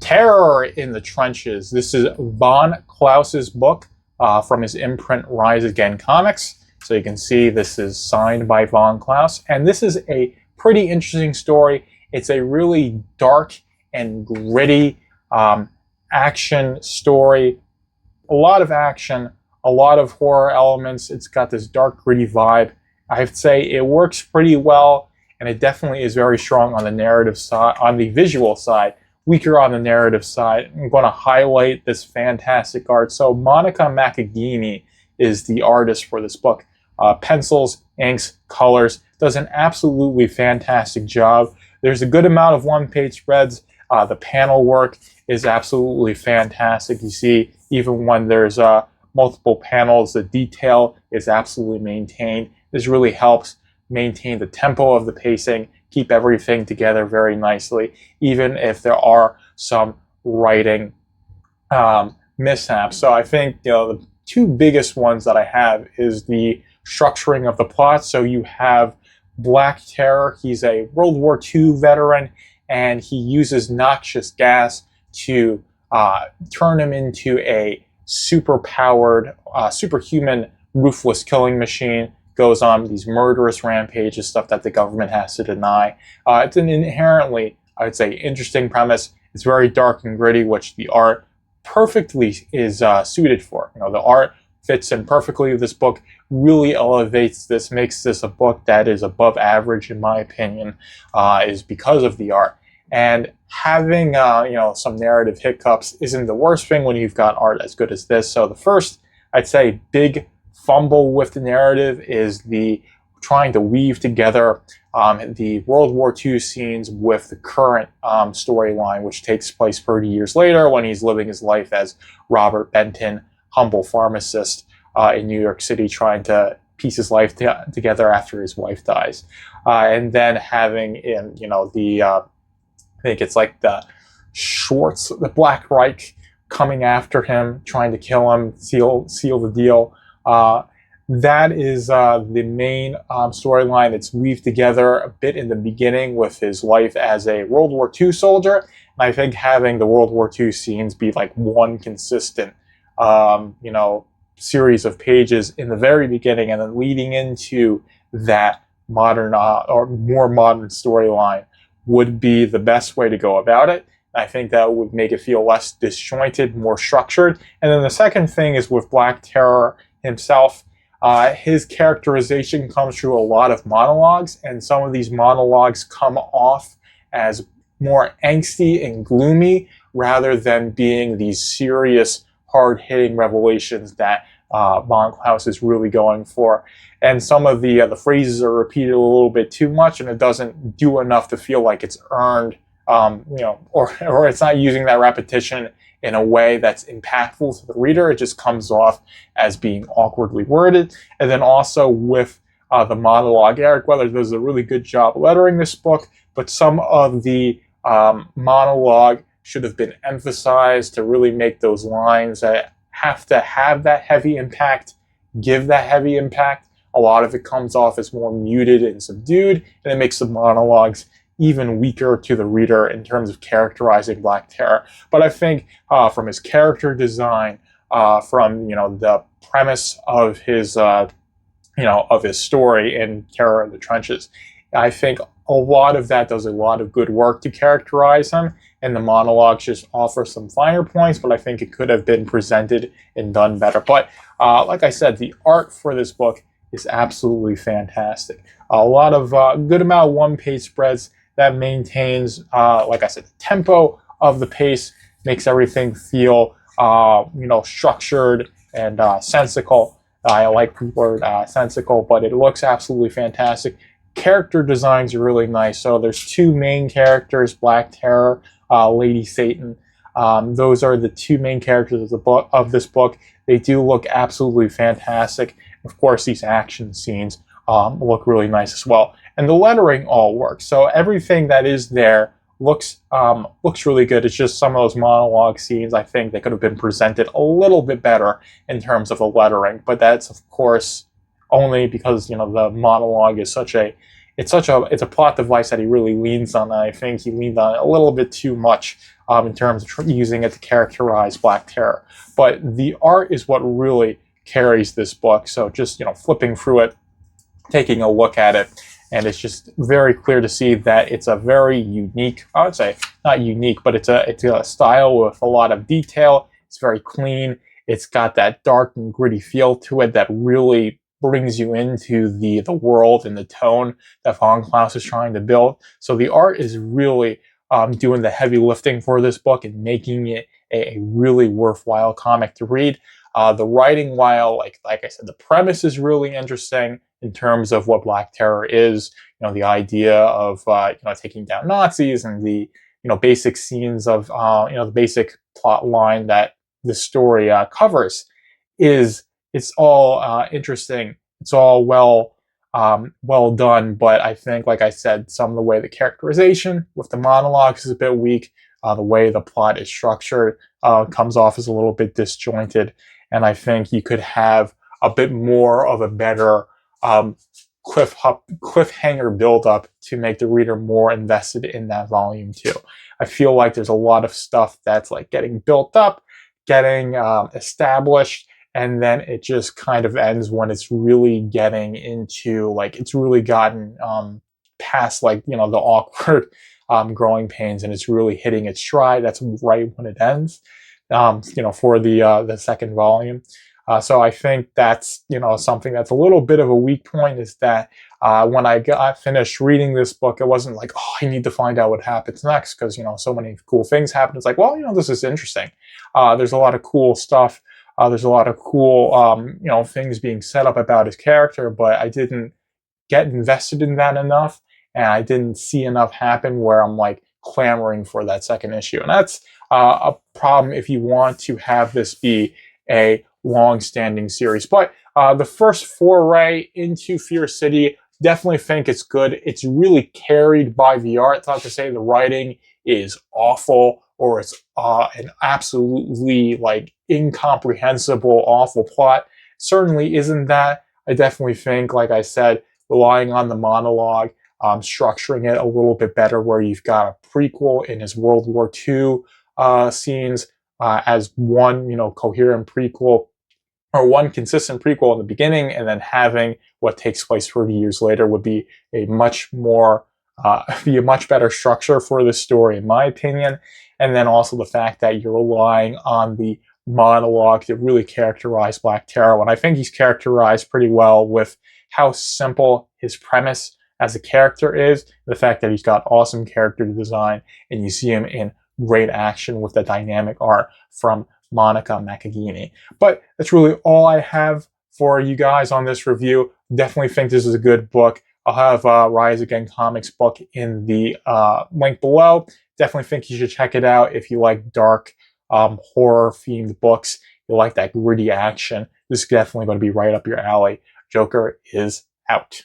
Terror in the Trenches. This is Von Klaus's book from his imprint Rise Again Comics. So you can see this is signed by Von Klaus. And this is a pretty interesting story. It's a really dark and gritty action story. A lot of action, a lot of horror elements. It's got this dark, gritty vibe. I'd say it works pretty well, and it definitely is very strong on the narrative side, on the visual side, weaker on the narrative side. I'm going to highlight this fantastic art. So Monica Macchiaghini is the artist for this book. Pencils, inks, colors, does an absolutely fantastic job. There's a good amount of one-page spreads. The panel work is absolutely fantastic. You see, even when there's multiple panels, the detail is absolutely maintained. This really helps maintain the tempo of the pacing, keep everything together very nicely, even if there are some writing mishaps. So I think the two biggest ones that I have is the structuring of the plot. So you have Black Terror. He's a World War II veteran, and he uses noxious gas to turn him into a super-powered, superhuman, ruthless killing machine. Goes on these murderous rampages, stuff that the government has to deny. It's an inherently, I would say, interesting premise. It's very dark and gritty, which the art perfectly is suited for. The art fits in perfectly with this book, really elevates this, makes this a book that is above average, in my opinion, is because of the art. And having, some narrative hiccups isn't the worst thing when you've got art as good as this. So the first, I'd say, big fumble with the narrative is the trying to weave together the World War II scenes with the current storyline, which takes place 30 years later when he's living his life as Robert Benton, humble pharmacist in New York City, trying to piece his life together after his wife dies. And then having I think it's like the Schwartz, the Black Reich, coming after him, trying to kill him, seal the deal. That is the main storyline. It's weaved together a bit in the beginning with his life as a World War II soldier. And I think having the World War II scenes be like one consistent, series of pages in the very beginning, and then leading into that modern or more modern storyline would be the best way to go about it. I think that would make it feel less disjointed, more structured. And then the second thing is with Black Terror himself. His characterization comes through a lot of monologues, and some of these monologues come off as more angsty and gloomy rather than being these serious, hard-hitting revelations that Von Klaus is really going for. And some of the phrases are repeated a little bit too much, and it doesn't do enough to feel like it's earned, or it's not using that repetition in a way that's impactful to the reader. It just comes off as being awkwardly worded. And then also with the monologue, Eric Weathers does a really good job lettering this book, but some of the monologue should have been emphasized to really make those lines that have to have that heavy impact, give that heavy impact. A lot of it comes off as more muted and subdued, and it makes the monologues even weaker to the reader in terms of characterizing Black Terror. But I think from his character design, from the premise of his of his story in Terror in the Trenches, I think a lot of that does a lot of good work to characterize him, and the monologues just offer some finer points, but I think it could have been presented and done better. But like I said, the art for this book is absolutely fantastic. A lot of good amount of one-page spreads that maintains, like I said, the tempo of the pace, makes everything feel, structured and sensical. I like the word sensical, but it looks absolutely fantastic. Character designs are really nice. So there's two main characters, Black Terror, Lady Satan. Those are the two main characters of this book. They do look absolutely fantastic. Of course, these action scenes look really nice as well. And the lettering all works. So everything that is there looks really good. It's just some of those monologue scenes, I think they could have been presented a little bit better in terms of the lettering. But that's, of course, only because the monologue is such a it's a plot device that he really leans on. And I think he leaned on it a little bit too much in terms of using it to characterize Black Terror. But the art is what really carries this book. So just flipping through it, taking a look at it, and it's just very clear to see that it's a very unique, I would say not unique, but it's a style with a lot of detail. It's very clean. It's got that dark and gritty feel to it that really brings you into the world and the tone that Von Klaus is trying to build. So the art is really doing the heavy lifting for this book and making it a really worthwhile comic to read. The writing, while like I said, the premise is really interesting in terms of what Black Terror is. The idea of taking down Nazis and the basic scenes of the basic plot line that the story covers it's all interesting. It's all well done, but I think, like I said, some of the way the characterization with the monologues is a bit weak. The way the plot is structured comes off as a little bit disjointed, and I think you could have a bit more of a better cliffhanger build-up to make the reader more invested in that volume too. I feel like there's a lot of stuff that's like getting built up, getting established, and then it just kind of ends when it's really getting into it's really gotten past the awkward growing pains, and it's really hitting its stride. That's right when it ends, for the second volume. So I think that's something that's a little bit of a weak point, is that when I got finished reading this book, it wasn't like, oh, I need to find out what happens next, because so many cool things happen. It's like, well, this is interesting. There's a lot of cool stuff. There's a lot of cool things being set up about his character, but I didn't get invested in that enough, and I didn't see enough happen where I'm like clamoring for that second issue. And that's a problem if you want to have this be a long-standing series. But the first foray into Fear City, definitely think it's good. It's really carried by the art. It's not to say the writing is awful or it's an absolutely incomprehensible, awful plot. Certainly isn't that. I definitely think, like I said, relying on the monologue, structuring it a little bit better, where you've got a prequel in his World War II scenes as one, coherent prequel, or one consistent prequel in the beginning, and then having what takes place 30 years later would be a much better structure for the story, in my opinion. And then also the fact that you're relying on the monologue to really characterize Black Terror. And I think he's characterized pretty well with how simple his premise as a character is, the fact that he's got awesome character design, and you see him in great action with the dynamic art from Monica Mackagini. But that's really all I have for you guys on this review. Definitely think this is a good book. I'll have Rise Again Comics book in the link below. Definitely think you should check it out if you like dark horror-themed books. You like that gritty action. This is definitely going to be right up your alley. Joker is out.